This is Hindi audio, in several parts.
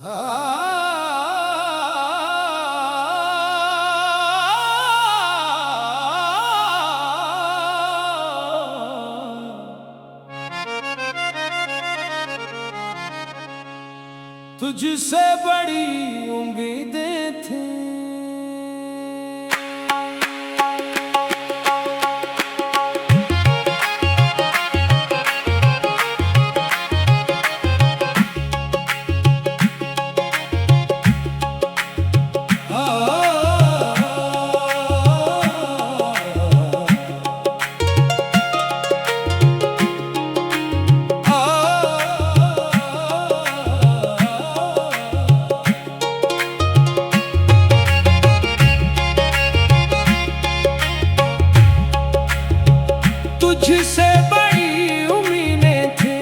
तुझसे बड़ी उम्मीदें थी, तुझसे बड़ी उम्मीदें थी,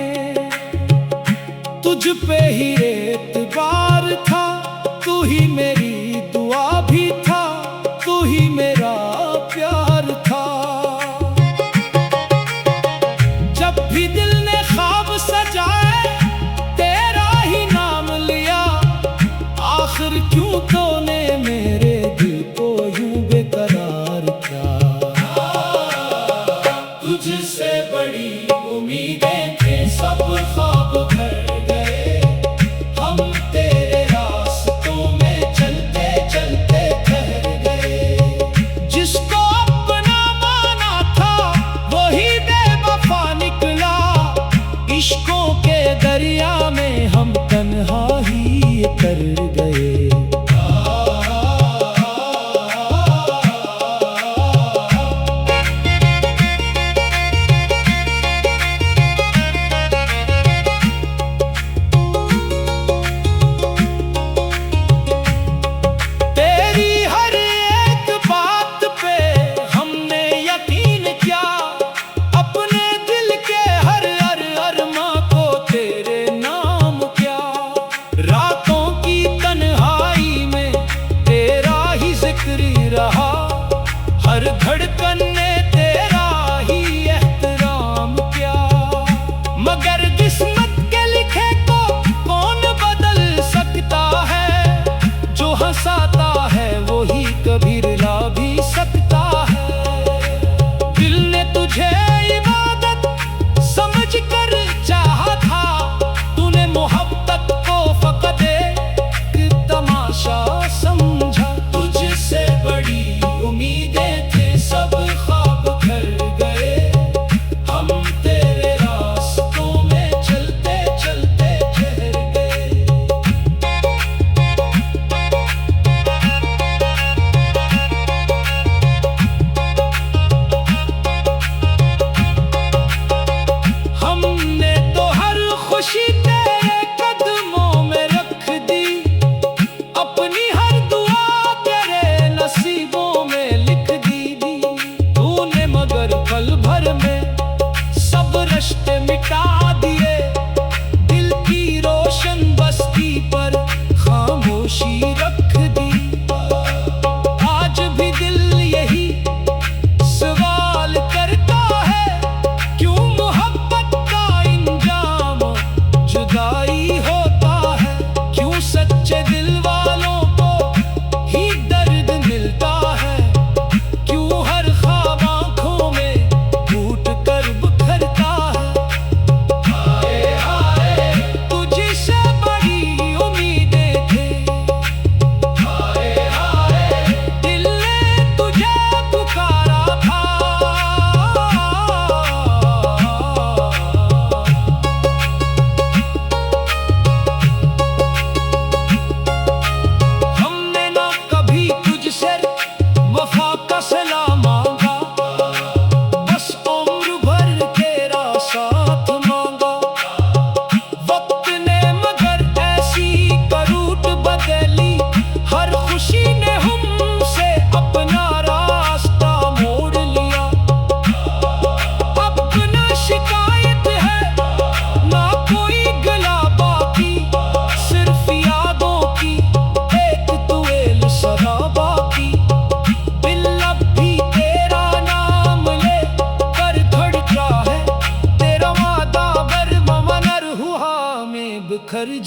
तुझ पे ही एतबार था, तू ही मेरी दुआ भी था, तू ही मेरा प्यार था। जब भी दिल ने ख्वाब सजाए तेरा ही नाम लिया, आखिर क्यों तूने मेरे दिल को यूं बेकरार किया। तुझसे बड़ी उम्मीदें थे, सब ख्वाब भर गए, हम तेरे रास्तों में चल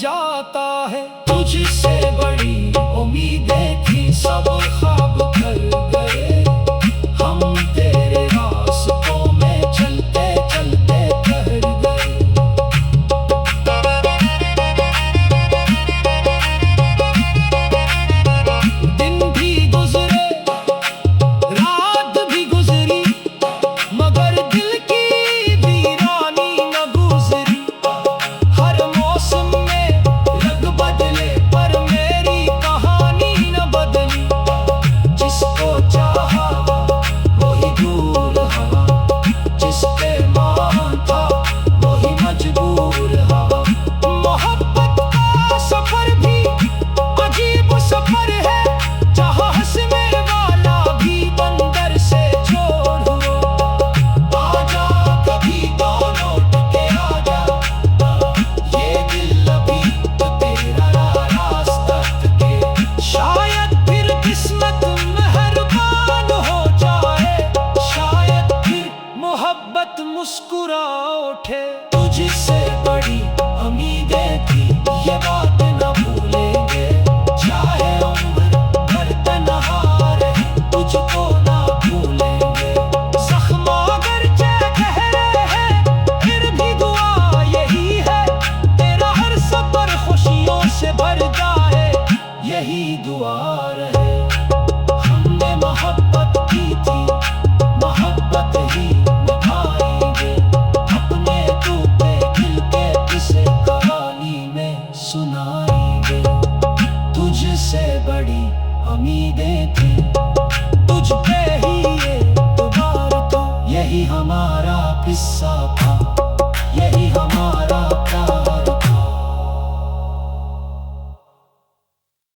जाता है। तुझसे बड़ी उम्मीदें थी, सब ख्वाब कर गए हम, तेरे रास्तों में चलते चलते ठहर गए। दिन भी गुजरे, रात भी गुजरी, मगर दिल की वीरानी न गुजरी। हर मौसम में रंग बदले, पर मेरी कहानी न बदली। जिसको चाहा वही दूर हवा, जिस पे मान था वही मजबूर हवा। मोहब्बत का सफर भी अजीब सफर है, जहाँ हंसने वाला भी बंदर से चोर हुआ। आजा कभी तो लौट के आजा, ये दिल अभी तो तेरा रास्ता के। शायद फिर किस्मत मेहरबान हो जाए, शायद फिर मोहब्बत मुस्कुरा उठे। तुझसे बड़ी उम्मीदें थी, ये बात न भूलेंगे, चाहे उम्र भर तन्हा रहे, तुझको ना भूलेंगे। जख्म अगरचे गहरे हैं, फिर भी दुआ यही है, तेरा हर सफर खुशियों से भर जाए, यही दुआ रहे। हमने मोहब्बत की थी, मोहब्बत ही निभाएंगे, अपने टूटे दिल के किस्से कहानी में सुनाएंगे। तुझसे बड़ी उम्मीदें थी।